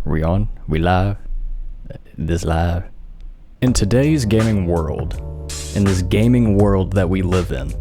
We on? We live? This live? In today's gaming world, in this gaming world that we live in,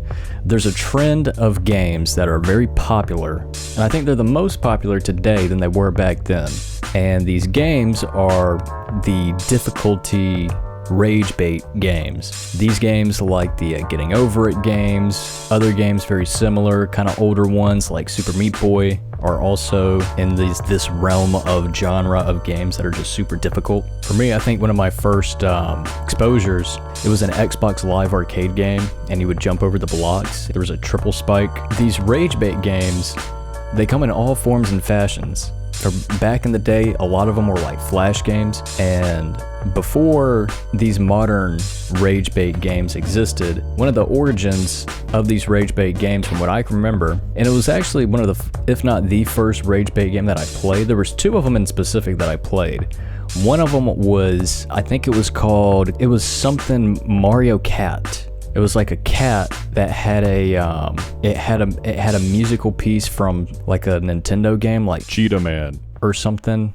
there's a trend of games that are very popular, and I think they're the most popular today than they were back then. And these games are the difficulty rage bait games. These games like the getting over it games, other games very similar, kind of older ones like Super Meat Boy are also in this realm of genre of games that are just super difficult. For me, I think one of my first exposures, it was an Xbox Live Arcade game, and you would jump over the blocks. There was a triple spike. These rage bait games, they come in all forms and fashions. Back in the day, a lot of them were like flash games, and before these modern rage bait games existed, one of the origins of these rage bait games, from what I can remember, and it was actually one of the, if not the first rage bait game that I played. There was two of them in specific that I played. One of them was, I think it was something Mario Cat. It was like a cat that had it had a musical piece from like a Nintendo game, like Cheetah Man or something.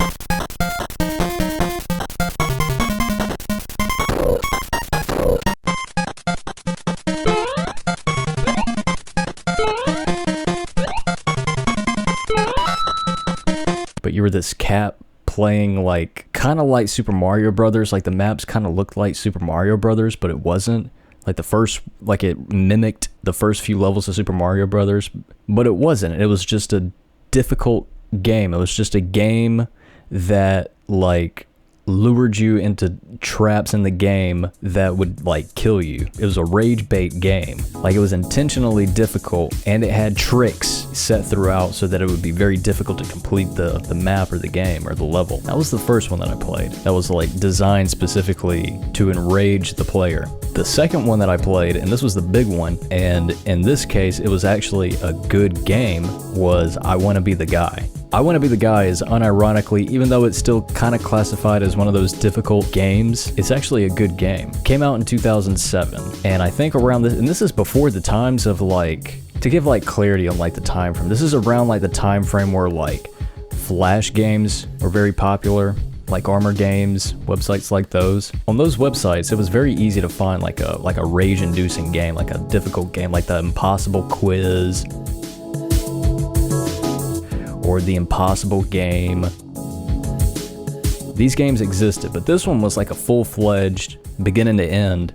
But you were this cat playing like kind of like Super Mario Brothers. Like the maps kind of looked like Super Mario Brothers, but it wasn't. Like it mimicked the first few levels of Super Mario Brothers, but it wasn't. It was just a difficult game. It was just a game that like lured you into traps in the game that would like kill you. It was a rage bait game. Like it was intentionally difficult, and it had tricks set throughout so that it would be very difficult to complete the map or the game or the level. That was the first one that I played. That was like designed specifically to enrage the player. The second one that I played, and this was the big one, and in this case it was actually a good game, was I Wanna Be the Guy. I Wanna Be the Guy is unironically, even though it's still kind of classified as one of those difficult games, it's actually a good game. Came out in 2007, and I think around this, and this is before the times of like, to give like clarity on like the time frame, this is around like the time frame where like flash games were very popular, like Armor Games, websites like those. On those websites, it was very easy to find like a rage-inducing game, like a difficult game, like the Impossible Quiz, or the Impossible Game. These games existed, but this one was like a full-fledged, beginning to end,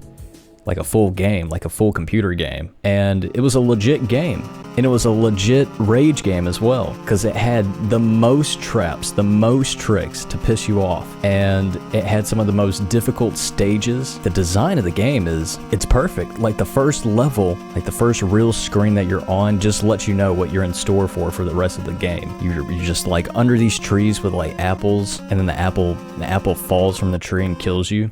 like a full game, like a full computer game. And it was a legit game. And it was a legit rage game as well, because it had the most traps, the most tricks to piss you off. And it had some of the most difficult stages. The design of the game it's perfect. Like the first level, like the first real screen that you're on just lets you know what you're in store for the rest of the game. You're just like under these trees with like apples, and then the apple falls from the tree and kills you.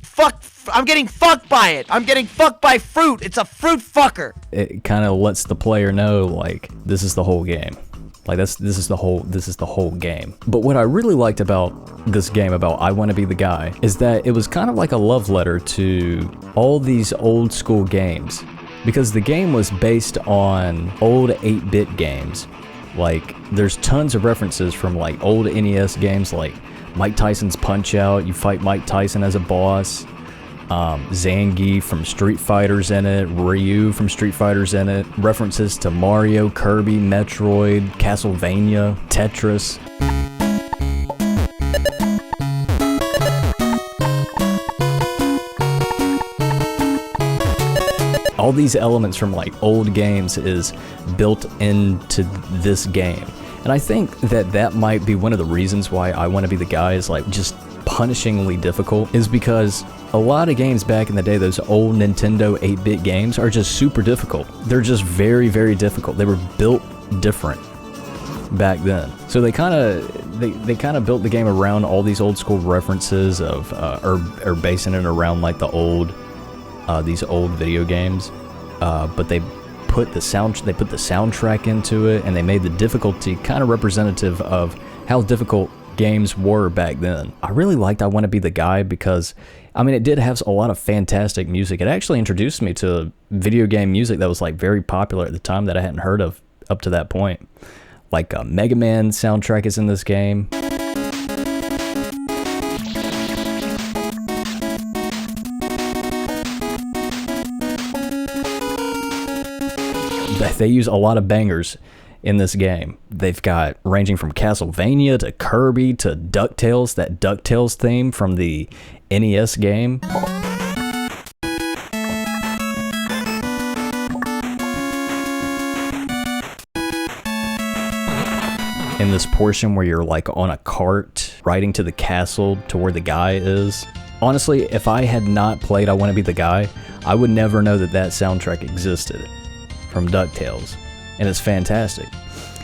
Fuck! I'm getting fucked by it! I'm getting fucked by fruit! It's a fruit fucker! It kind of lets the player know, like, this is the whole game. Like, this is the whole game. But what I really liked about this game, about I Wanna Be the Guy, is that it was kind of like a love letter to all these old school games. Because the game was based on old 8-bit games. Like, there's tons of references from, like, old NES games, like Mike Tyson's Punch-Out! You fight Mike Tyson as a boss. Zangief from Street Fighter's in it, Ryu from Street Fighter's in it, references to Mario, Kirby, Metroid, Castlevania, Tetris. All these elements from like old games is built into this game. And I think that might be one of the reasons why I Wanna Be the Guy is like just punishingly difficult, is because a lot of games back in the day, those old Nintendo 8-bit games, are just super difficult. They're just very, very difficult. They were built different back then. So they kind of built the game around all these old school references of or basing it around like these old video games. But they put the soundtrack into it, and they made the difficulty kind of representative of how difficult games were back then. I really liked I Wanna Be the Guy because, I mean, it did have a lot of fantastic music. It actually introduced me to video game music that was like very popular at the time that I hadn't heard of up to that point. Like Mega Man soundtrack is in this game. They use a lot of bangers in this game. They've got ranging from Castlevania to Kirby to DuckTales, that DuckTales theme from the NES game. In this portion where you're like on a cart riding to the castle to where the guy is. Honestly, if I had not played I Want to Be the Guy, I would never know that that soundtrack existed from DuckTales. And it's fantastic.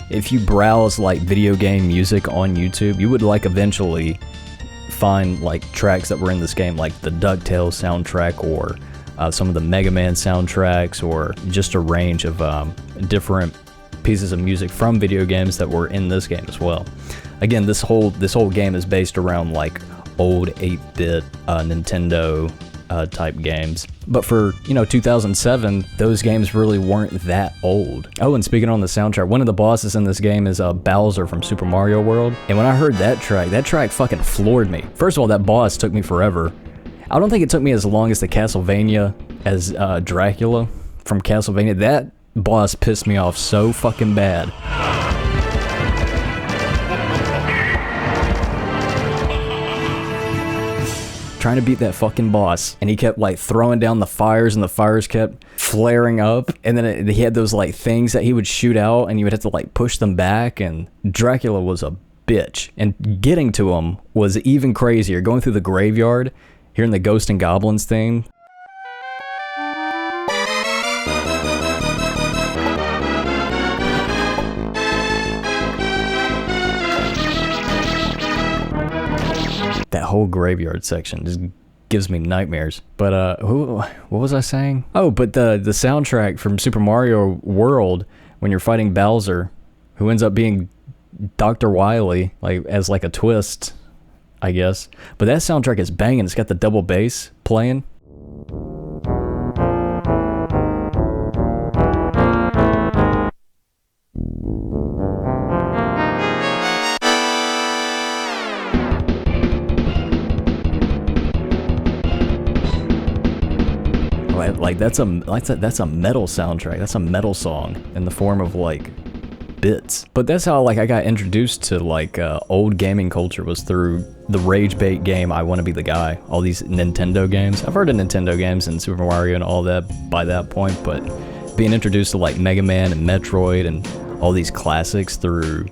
If you browse like video game music on YouTube, you would like eventually find like tracks that were in this game, like the DuckTales soundtrack or some of the Mega Man soundtracks, or just a range of different pieces of music from video games that were in this game as well. Again, this whole game is based around like old 8-bit Nintendo type games. But for, 2007, those games really weren't that old. Oh, and speaking on the soundtrack, one of the bosses in this game is Bowser from Super Mario World. And when I heard that track fucking floored me. First of all, that boss took me forever. I don't think it took me as long as the Castlevania as Dracula from Castlevania. That boss pissed me off so fucking bad. Trying to beat that fucking boss, and he kept like throwing down the fires, and the fires kept flaring up, and then he had those like things that he would shoot out, and you would have to like push them back, and Dracula was a bitch, and getting to him was even crazier. Going through the graveyard, hearing the Ghost and Goblins theme. That whole graveyard section just gives me nightmares. But what was I saying? Oh, but the soundtrack from Super Mario World, when you're fighting Bowser, who ends up being Dr. Wily, like as like a twist, I guess. But that soundtrack is banging. It's got the double bass playing. Like that's a metal soundtrack. That's a metal song in the form of like bits. But that's how like I got introduced to like old gaming culture, was through the rage bait game I Want to Be the Guy. All these Nintendo games. I've heard of Nintendo games and Super Mario and all that by that point, but being introduced to like Mega Man and Metroid and all these classics through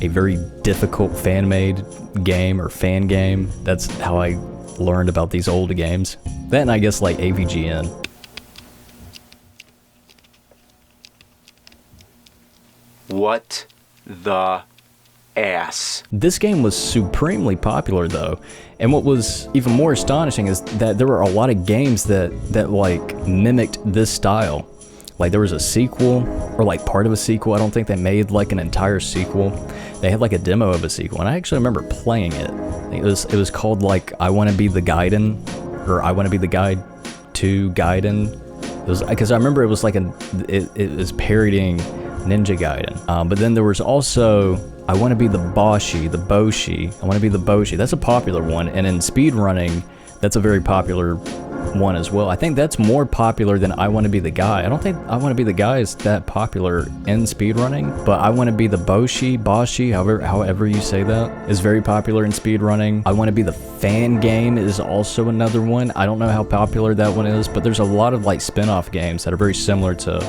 a very difficult fan-made game or fan game, that's how I learned about these old games. That and I guess like AVGN. What the ass? This game was supremely popular though, and what was even more astonishing is that there were a lot of games that like mimicked this style. Like there was a sequel, or like part of a sequel. I don't think they made like an entire sequel. They had like a demo of a sequel, and I actually remember playing it. It was called like I Want to Be the Gaiden, or I Want to Be the Guide to Gaiden. It was because I remember it was like it was parodying Ninja Gaiden. But then there was also I Want to Be the Boshi. I Want to Be the Boshi. That's a popular one, and in speedrunning, that's a very popular one as well. I think that's more popular than I Want to Be the Guy. I don't think I Want to Be the Guy is that popular in speedrunning, but I Want to Be the Boshi, however you say that, is very popular in speedrunning. I Want to Be the Fan Game is also another one. I don't know how popular that one is, but there's a lot of like spin-off games that are very similar to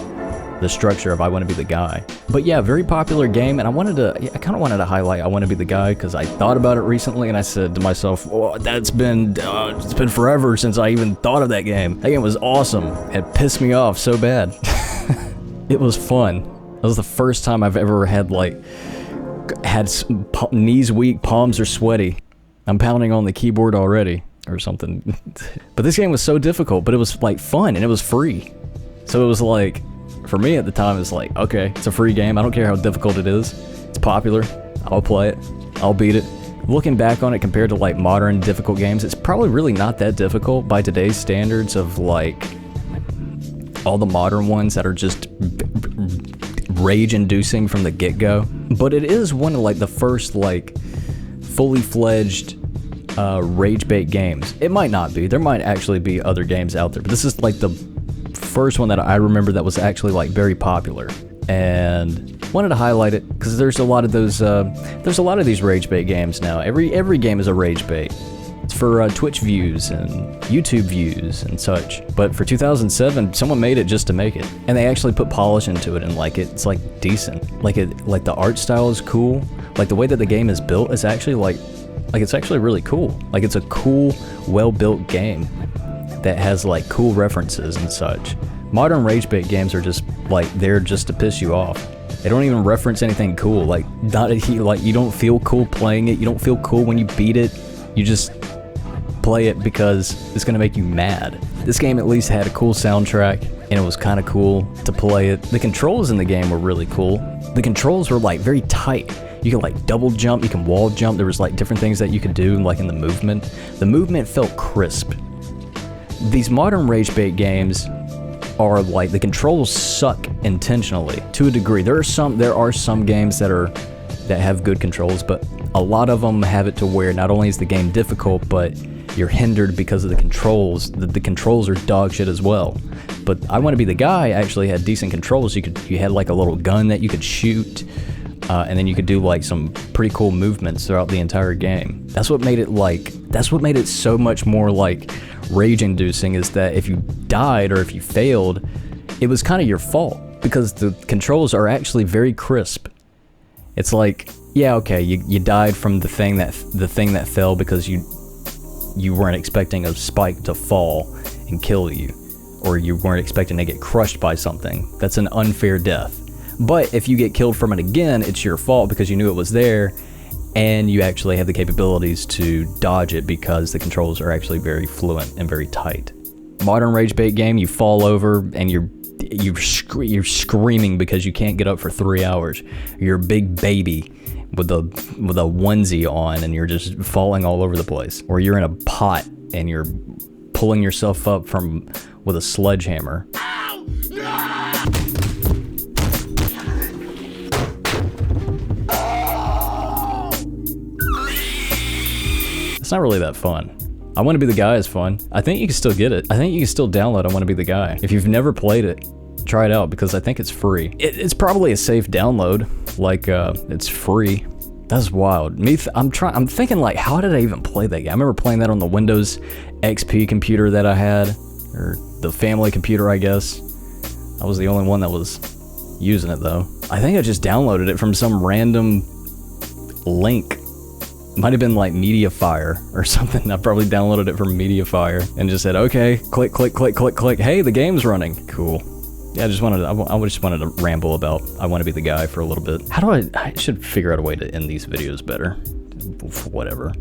the structure of I Want to Be the Guy. But yeah, very popular game, and I kind of wanted to highlight I Want to Be the Guy because I thought about it recently, and I said to myself, oh, it's been forever since I even thought of that game. That game was awesome. It pissed me off so bad. It was fun. That was the first time I've ever had knees weak, palms are sweaty. I'm pounding on the keyboard already or something. But this game was so difficult, but it was like fun, and it was free. So it was like, for me at the time, it's like, okay, it's a free game. I don't care how difficult it is. It's popular. I'll play it. I'll beat it. Looking back on it compared to like modern difficult games, it's probably really not that difficult by today's standards of like all the modern ones that are just rage-inducing from the get-go. But it is one of like the first like fully fledged rage bait games. It might not be. There might actually be other games out there, but this is like the first one that I remember that was actually like very popular, and wanted to highlight it because there's a lot of those. There's a lot of these rage bait games now. Every game is a rage bait. It's for Twitch views and YouTube views and such. But for 2007, someone made it just to make it, and they actually put polish into it, and like it's like decent. Like the art style is cool. Like the way that the game is built is actually like it's actually really cool. Like it's a cool, well-built game that has like cool references and such. Modern rage bait games are just like there just to piss you off. They don't even reference anything cool. Like you don't feel cool playing it. You don't feel cool when you beat it. You just play it because it's gonna make you mad. This game at least had a cool soundtrack, and it was kind of cool to play it. The controls in the game were really cool. The controls were like very tight. You can like double jump, you can wall jump. There was like different things that you could do like in the movement. The movement felt crisp. These modern rage bait games are like the controls suck intentionally to a degree. There are some games that have good controls, but a lot of them have it to where not only is the game difficult, but you're hindered because of the controls. The controls are dog shit as well. But I Want to Be the Guy actually had decent controls. You had like a little gun that you could shoot, and then you could do like some pretty cool movements throughout the entire game. That's what made it so much more like rage-inducing, is that if you died or if you failed, it was kind of your fault because the controls are actually very crisp. It's like, yeah, okay, you died from the thing that fell because you weren't expecting a spike to fall and kill you, or you weren't expecting to get crushed by something. That's an unfair death. But if you get killed from it again, it's your fault because you knew it was there, and you actually have the capabilities to dodge it because the controls are actually very fluent and very tight. Modern rage bait game, you fall over and you're screaming because you can't get up for 3 hours. You're a big baby with a onesie on and you're just falling all over the place. Or you're in a pot and you're pulling yourself up with a sledgehammer. Ow! No! It's not really that fun. I Want to Be the Guy is fun. I think you can still get it. I think you can still download I Want to Be the Guy. If you've never played it, try it out because I think it's free. It's probably a safe download. Like, it's free. That's wild. I'm thinking like, how did I even play that game? I remember playing that on the Windows XP computer that I had, or the family computer, I guess. I was the only one that was using it though. I think I just downloaded it from some random link. Might have been like MediaFire or something. I probably downloaded it from MediaFire and just said, okay, click, click, click, click, click. Hey, the game's running. Cool. Yeah, I just wanted to ramble about I Want to Be the Guy for a little bit. I should figure out a way to end these videos better. Whatever.